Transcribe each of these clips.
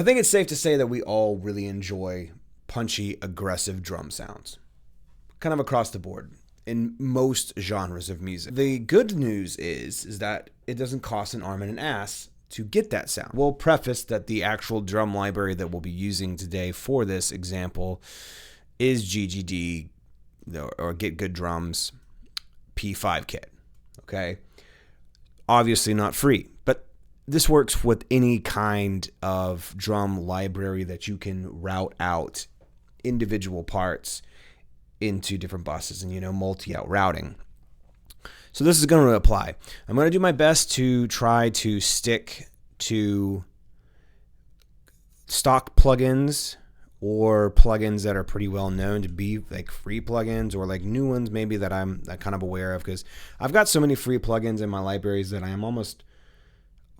I think it's safe to say that we all really enjoy punchy, aggressive drum sounds, kind of across the board in most genres of music. The good news is that it doesn't cost an arm and an ass to get that sound. We'll preface that the actual drum library that we'll be using today for this example is GGD, or Get Good Drums P5 kit. Okay, obviously not free, but this works with any kind of drum library that you can route out individual parts into different buses and, multi-out routing. So this is going to apply. I'm going to do my best to try to stick to stock plugins or plugins that are pretty well known to be like free plugins, or like new ones maybe that I'm kind of aware of, because I've got so many free plugins in my libraries that I am almost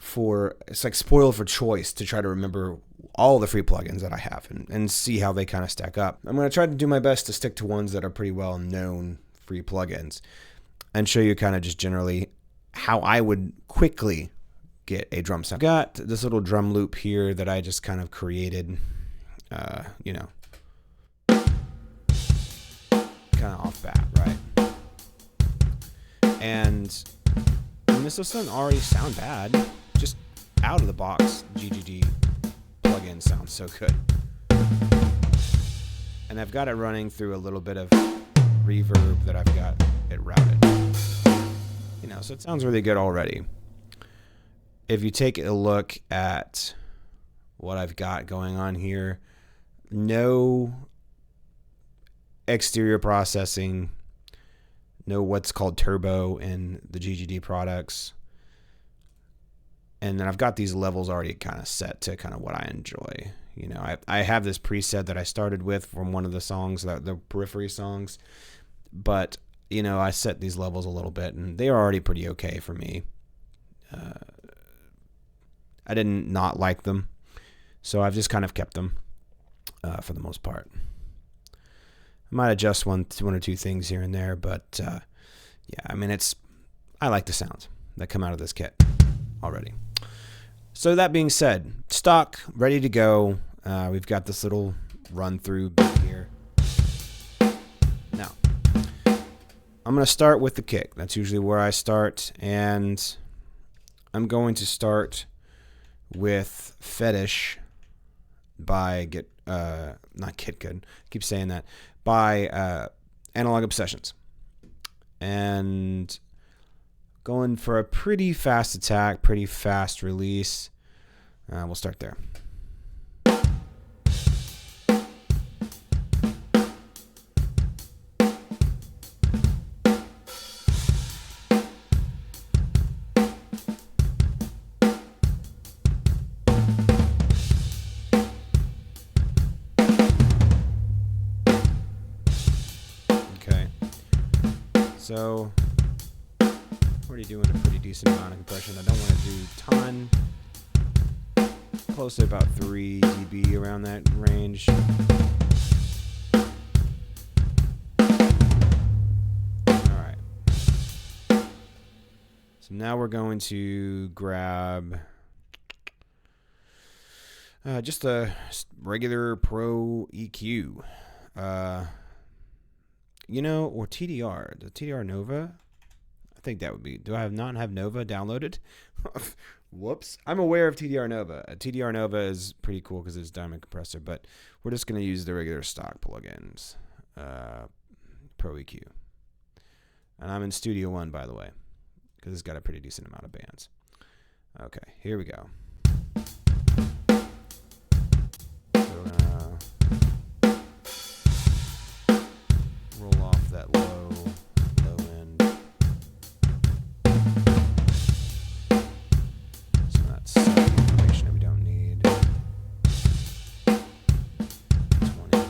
it's like spoiled for choice to try to remember all the free plugins that I have and see how they kind of stack up. I'm going to try to do my best to stick to ones that are pretty well known free plugins and show you kind of just generally how I would quickly get a drum sound. I've got this little drum loop here that I just kind of created, kind of off bat, right? And this doesn't already sound bad. Just out of the box, GGD plugin sounds so good. And I've got it running through a little bit of reverb that I've got it routed. So it sounds really good already. If you take a look at what I've got going on here, no exterior processing, no what's called turbo in the GGD products. And then I've got these levels already kind of set to kind of what I enjoy. I have this preset that I started with from one of the songs, the Periphery songs. But, I set these levels a little bit, and they are already pretty okay for me. I didn't not like them, so I've just kind of kept them for the most part. I might adjust one or two things here and there, but I like the sounds that come out of this kit already. So that being said, stock, ready to go. We've got this little run through bit here. Now, I'm going to start with the kick. That's usually where I start, and I'm going to start with Fetish by not Get Good. I keep saying that. By Analog Obsessions. And going for a pretty fast attack, pretty fast release. We'll start there. Okay. So already doing a pretty decent amount of compression. I don't want to do ton. Close to about 3 dB around that range. Alright. So now we're going to grab just a regular Pro EQ. Or TDR. The TDR Nova. I think that would be. Do I not have Nova downloaded? Whoops. I'm aware of TDR Nova. TDR Nova is pretty cool because it's diamond compressor, but we're just going to use the regular stock plugins. Pro EQ. And I'm in Studio One, by the way, because it's got a pretty decent amount of bands. Okay, here we go. So we're going to roll off that low end. So that's information that we don't need. 20. Yeah.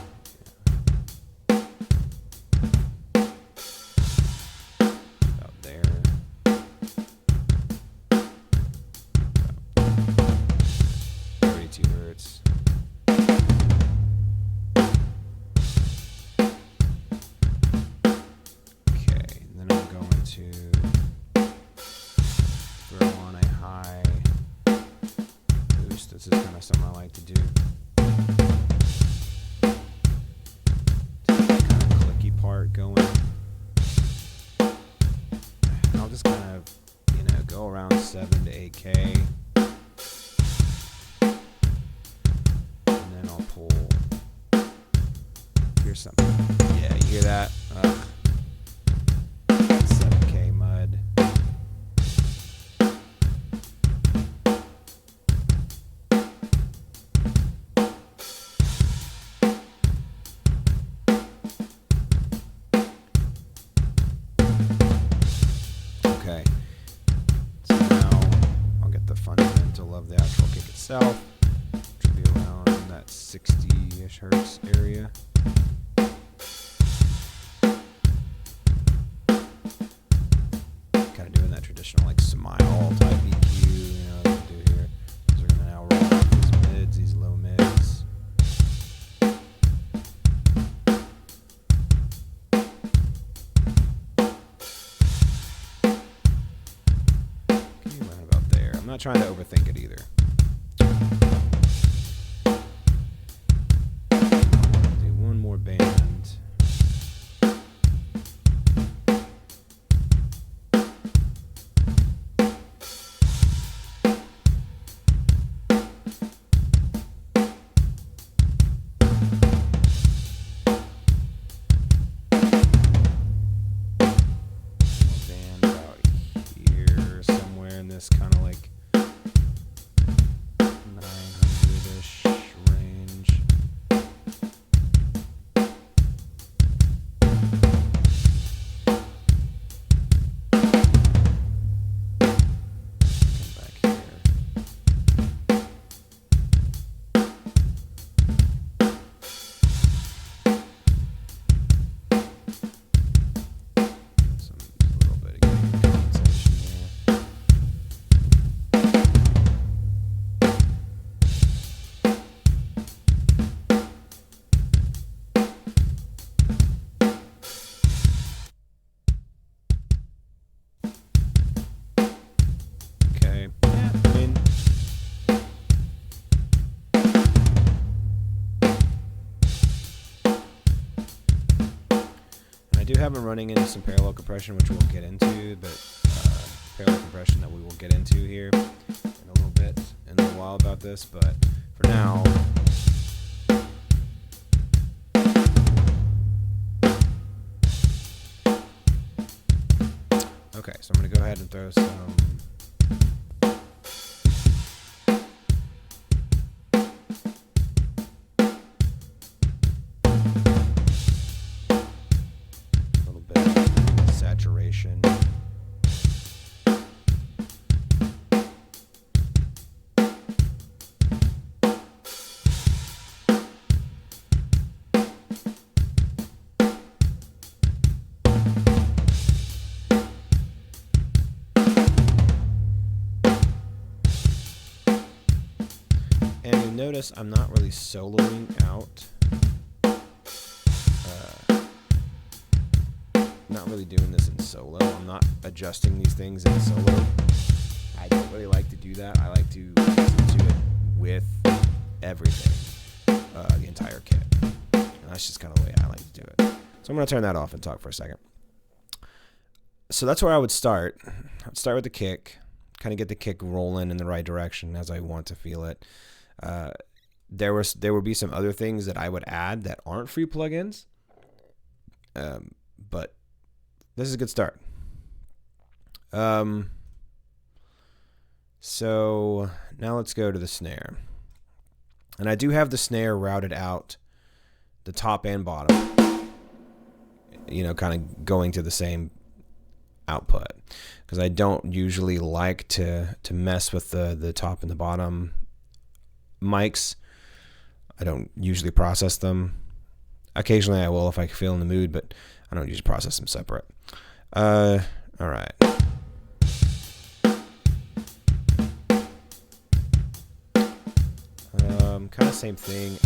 About there. There we Clicky part going. I'll just kind of, go around 7 to 8K. And then I'll pull. Here's something. Yeah, you hear that? 7K mud. Okay. So now I'll get the fundamental of the actual kick itself, which will be around that 60-ish hertz area. Kind of doing that traditional like smile type EQ, that we do here. So we're gonna now roll off these mids, these low mids. Right about there. I'm not trying to overthink it either. I'll do one more band. Kind of like 900-ish range. Come back here. Some little bit of gain compensation here. I do have them running into some parallel compression, which we'll get into, but parallel compression that we will get into here in a little bit, in a while about this, but for now, okay, so I'm going to go ahead and throw some saturation. And you'll notice I'm not really soloing out. Not really doing this in solo. I'm not adjusting these things in solo. I don't really like to do that. I like to listen to it with everything, the entire kit. And that's just kind of the way I like to do it. So I'm going to turn that off and talk for a second. So that's where I would start. I'd start with the kick, kind of get the kick rolling in the right direction as I want to feel it. There would be some other things that I would add that aren't free plugins, but this is a good start. So now let's go to the snare. And I do have the snare routed out the top and bottom, kind of going to the same output, because I don't usually like to mess with the top and the bottom mics. I don't usually process them. Occasionally I will if I feel in the mood, but I don't usually process them separate. All right. Kind of same thing.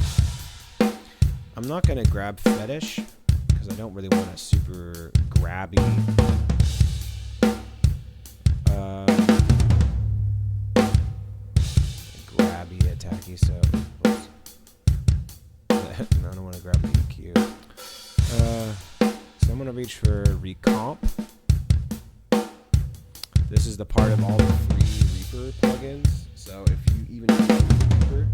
I'm not going to grab fetish because I don't really want a super grabby attacky, so oops. reach for recomp. This is the part of all the free Reaper plugins. So if you even use Reaper,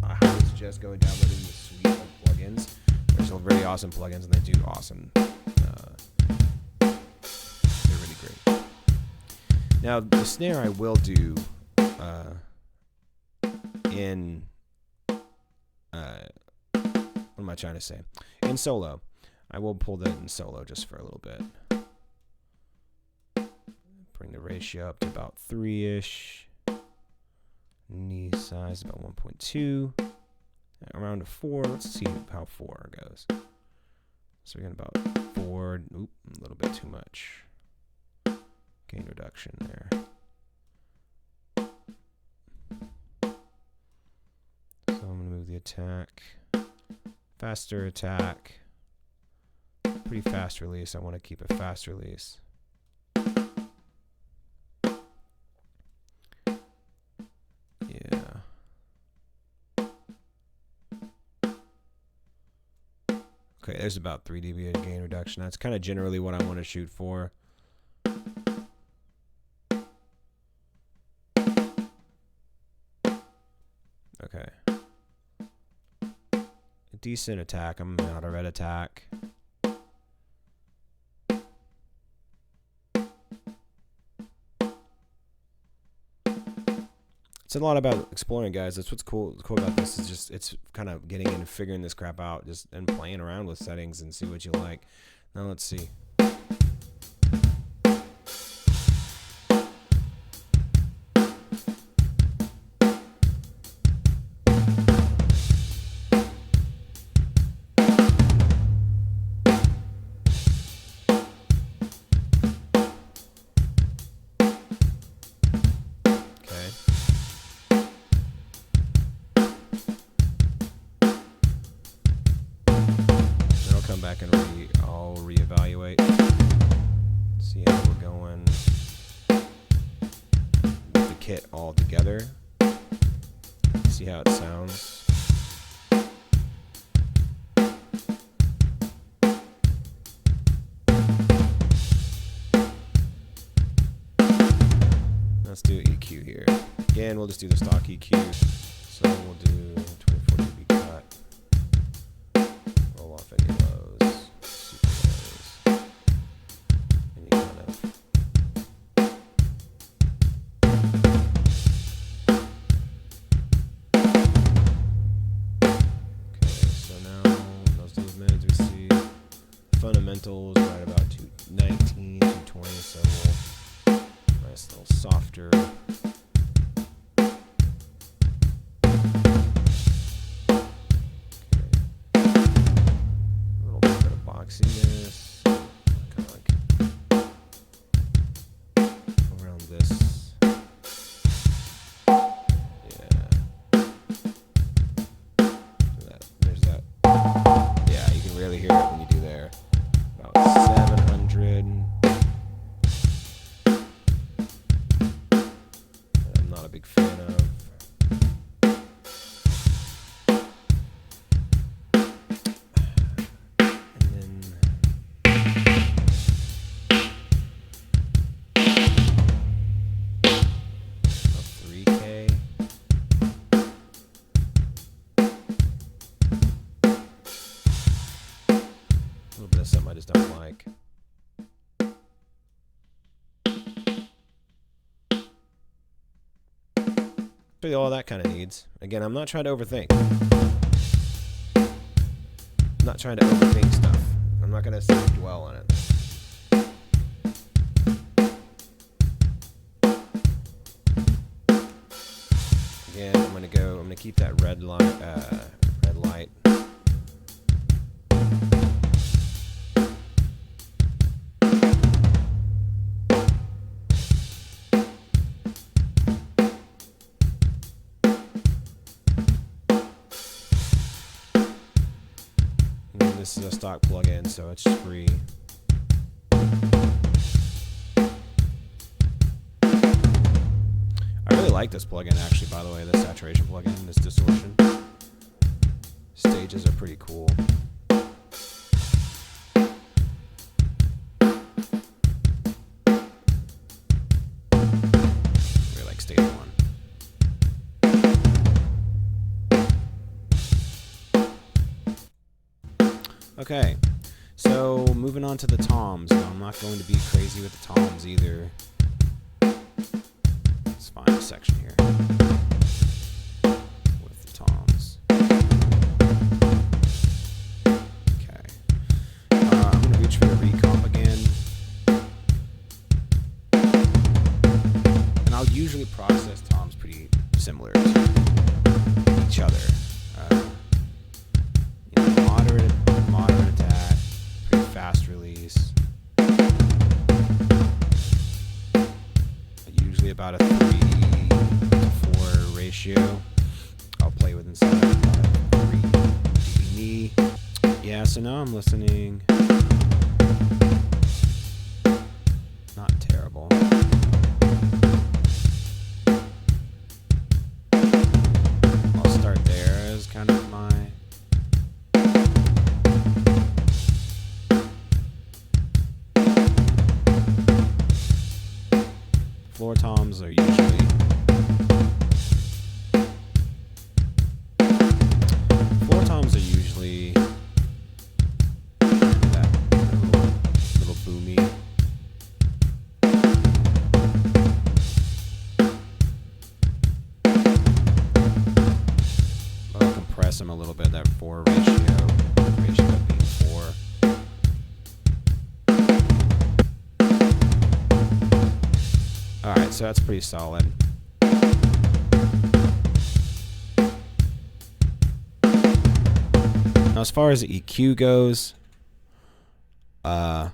I highly suggest going downloading the suite of plugins. There's some very awesome plugins, and they do awesome. They're really great. Now the snare I will do in what am I trying to say? In solo. I will pull that in solo just for a little bit. Bring the ratio up to about 3-ish. Knee size about 1.2. Around a 4. Let's see how 4 goes. So we're getting about 4. Oop, a little bit too much. Gain reduction there. So I'm going to move the attack. Faster attack. Pretty fast release. I want to keep a fast release. Yeah. Okay, there's about 3 dB of gain reduction. That's kind of generally what I want to shoot for. Okay. A decent attack. I'm out of red attack. It's a lot about exploring, guys. That's what's cool about this, is just it's kind of getting in and figuring this crap out, just and playing around with settings and see what you like. Now let's see. Come back and I'll reevaluate, see how we're going with the kit all together, see how it sounds. Let's do EQ here. Again, we'll just do the stock EQ. So we'll do 24 dB cut. Roll off any lows, super lows. Any kind of. Okay, so now those two mids we see fundamentals right about 219, 220, so we'll nice little softer. Boxiness, kind of like around this. Yeah. There's that. Yeah, you can really hear it when you do there. About 700. I'm not a big fan of. Something I just don't like. Really all that kind of needs. Again, I'm not trying to overthink. I'm not trying to overthink stuff. I'm not going to dwell on it. Again, I'm going to keep that red light. This is a stock plugin, so it's free. I really like this plugin, actually, by the way, the saturation plugin, this distortion. Stages are pretty cool. Okay, so moving on to the toms. Now, I'm not going to be crazy with the toms either. Let's find a section here with the toms. Okay, I'm going to reach for the recomp again. And I'll usually process toms pretty similar to each other. Moderate attack, pretty fast release. Usually about a 3-to-4 ratio. I'll play with inside about 3 dB knee. Yeah, so now I'm listening. Not terrible. I'll start there as kind of my floor toms are usually that little boomy. I'll compress them a little bit. That 4 ratio being 4. Alright, so that's pretty solid. Now, as far as the EQ goes, I'll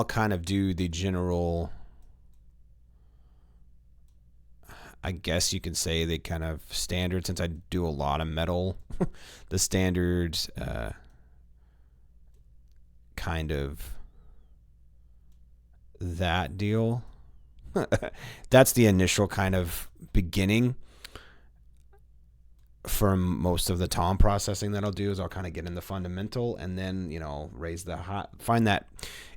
kind of do the general, I guess you could say the kind of standard, since I do a lot of metal, the standard kind of that deal. That's the initial kind of beginning for most of the tom processing that I'll do. Is I'll kind of get in the fundamental and then, raise the high. Find that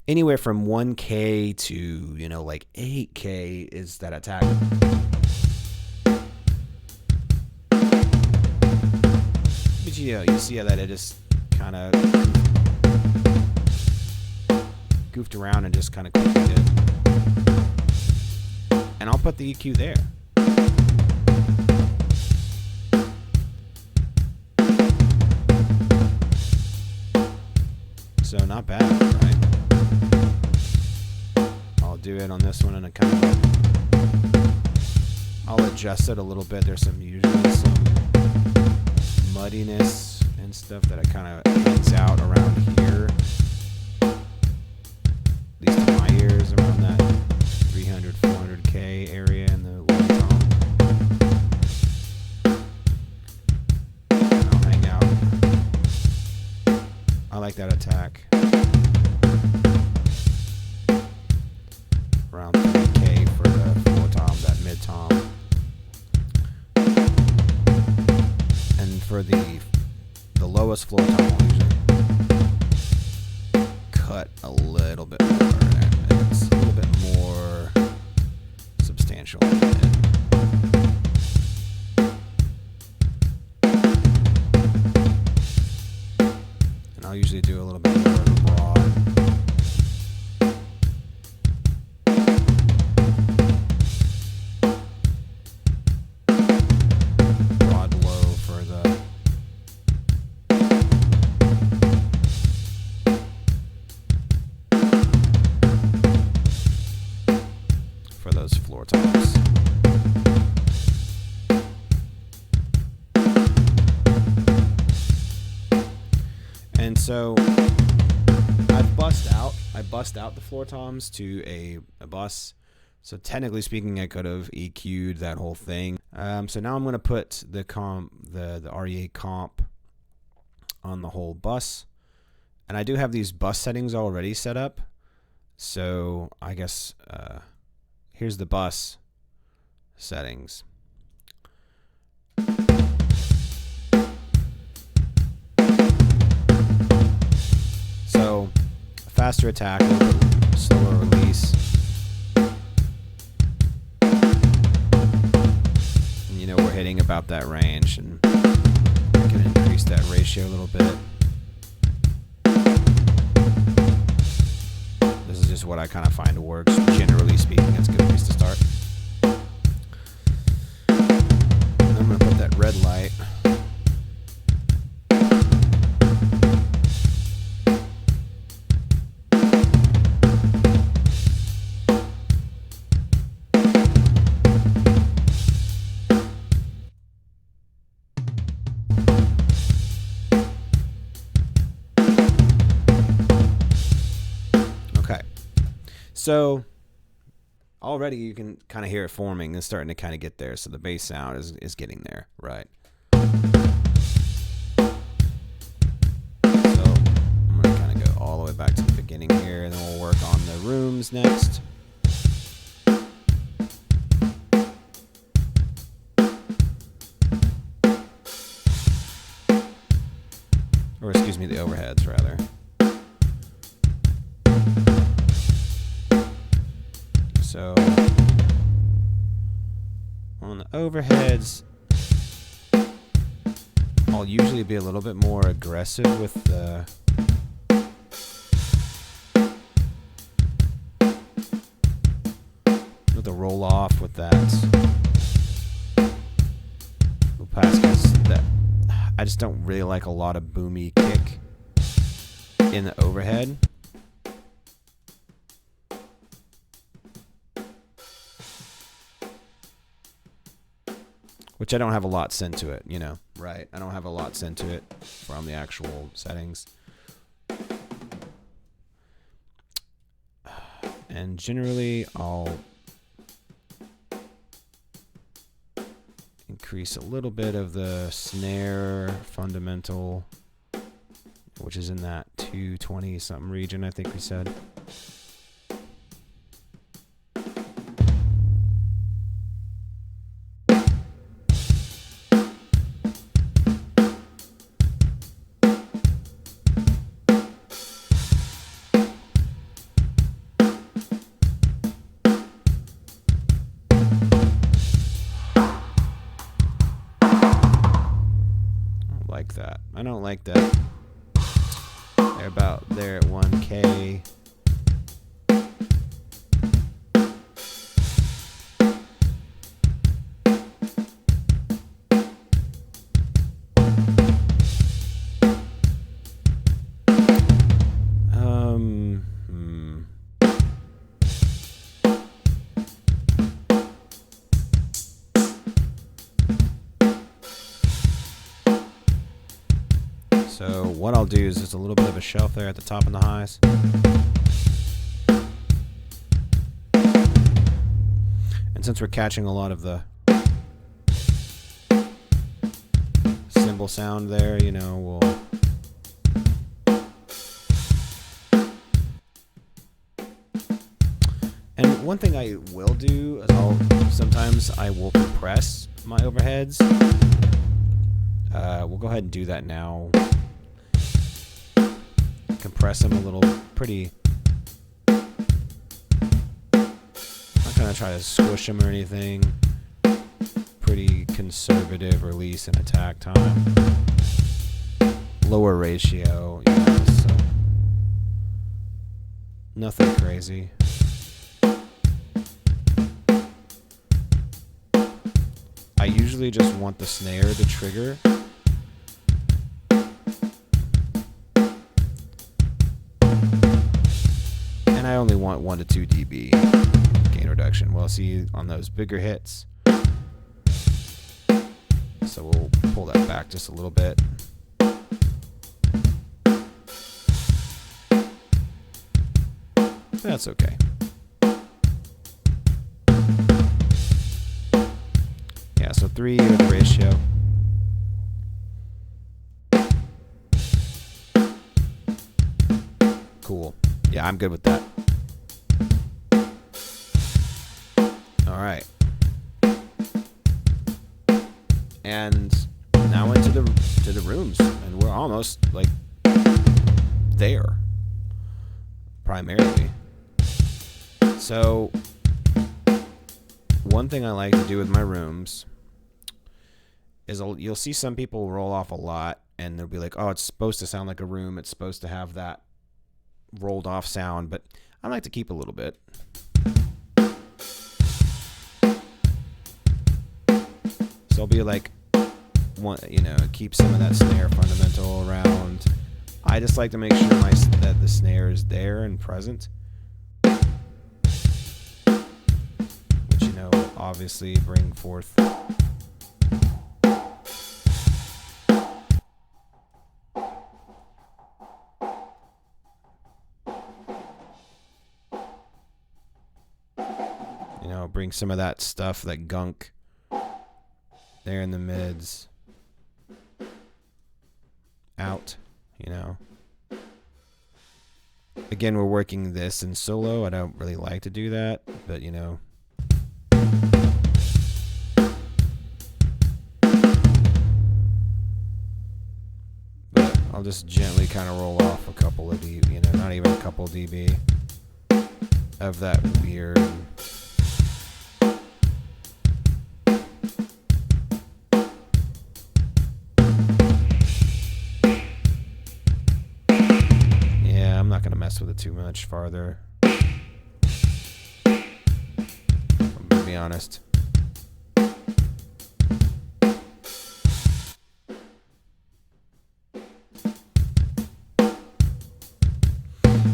anywhere from 1K to, like 8K is that attack. But you see how that it just kind of goofed around and just kind of quickly did. And I'll put the EQ there. So not bad, right? I'll do it on this one and I'll adjust it a little bit. There's usually some muddiness and stuff that I kind of hangs out around here. At least in my ears, around that 300, 400K area in the low tom. And I'll hang out. I like that attack. Around 3K for the floor tom, that mid tom. And for the lowest floor tom, I'll usually cut a little bit more. And it's a little bit more substantial. And I'll usually do a little bit more of a broad. Floor tops. And so I bust out the floor toms to a bus. So technically speaking, I could have EQ'd that whole thing. So now I'm going to put the RE8 comp on the whole bus. And I do have these bus settings already set up. So I guess here's the bus settings. So faster attack, a little bit slower release. And, we're hitting about that range, and I can increase that ratio a little bit. is what I kind of find works. Generally speaking, it's a good place to start. I'm going to put that red light. So already you can kind of hear it forming and starting to kind of get there. So the bass sound is getting there, right? So I'm going to kind of go all the way back to the beginning here, and then we'll work on the rooms next. Or excuse me, the overheads rather. So on the overheads, I'll usually be a little bit more aggressive with the roll off with that. That I just don't really like a lot of boomy kick in the overhead. Which I don't have a lot sent to it, you know, right? I don't have a lot sent to it from the actual settings. And generally, I'll increase a little bit of the snare fundamental, which is in that 220 something region, I think we said. I don't like that. They're about there at 1K. So what I'll do is just a little bit of a shelf there at the top and the highs. And since we're catching a lot of the cymbal sound there, you know, we'll and one thing I will do is sometimes I will compress my overheads. We'll go ahead and do that now. Compress them a little, pretty. I'm not gonna try to squish them or anything. Pretty conservative release and attack time. Lower ratio, you know, so nothing crazy. I usually just want the snare to trigger. And I only want 1 to 2 dB gain reduction. Well, see on those bigger hits. So we'll pull that back just a little bit. That's okay. Yeah, so 3 with the ratio. Cool. Yeah, I'm good with that. All right. And now into the rooms, and we're almost like there, primarily. So one thing I like to do with my rooms is you'll see some people roll off a lot, and they'll be like, "Oh, it's supposed to sound like a room. It's supposed to have that rolled off sound," but I like to keep a little bit. So I'll be like, keep some of that snare fundamental around. I just like to make sure that the snare is there and present. Which, obviously bring forth bring some of that stuff, that gunk there in the mids out, Again, we're working this in solo. I don't really like to do that, but But I'll just gently kind of roll off a couple of dB, not even a couple dB of that weird. I'm not going to mess with it too much farther. I'm going to be honest.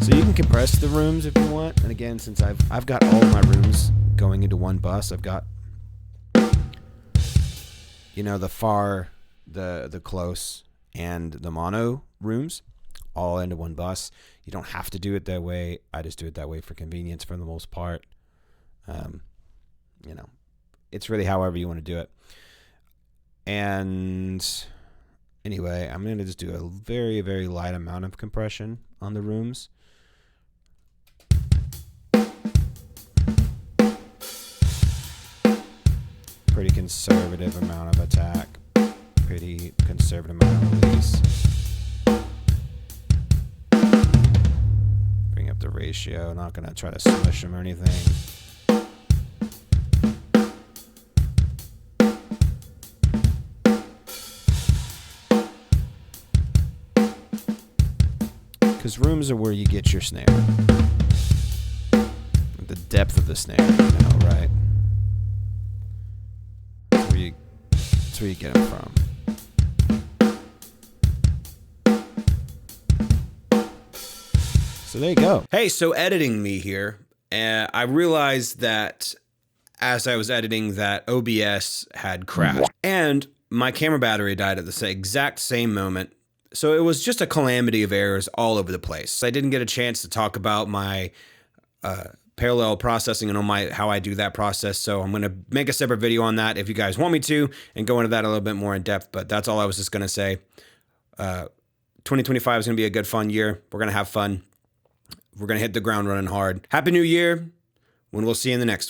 So you can compress the rooms if you want. And again, since I've got all my rooms going into one bus, I've got the far, the close, and the mono rooms all into one bus. You don't have to do it that way. I just do it that way for convenience for the most part. It's really however you want to do it. And anyway, I'm going to just do a very, very light amount of compression on the rooms. Pretty conservative amount of attack. Pretty conservative amount of release. Bring up the ratio. Not going to try to smush them or anything. Because rooms are where you get your snare. The depth of the snare, right? That's where you get them from. So there you go. Hey, so editing me here, I realized that as I was editing that OBS had crashed and my camera battery died at the exact same moment. So it was just a calamity of errors all over the place. I didn't get a chance to talk about my parallel processing and how I do that process. So I'm going to make a separate video on that if you guys want me to and go into that a little bit more in depth. But that's all I was just going to say. 2025 is going to be a good, fun year. We're going to have fun. We're going to hit the ground running hard. Happy New Year, when we'll see you in the next one.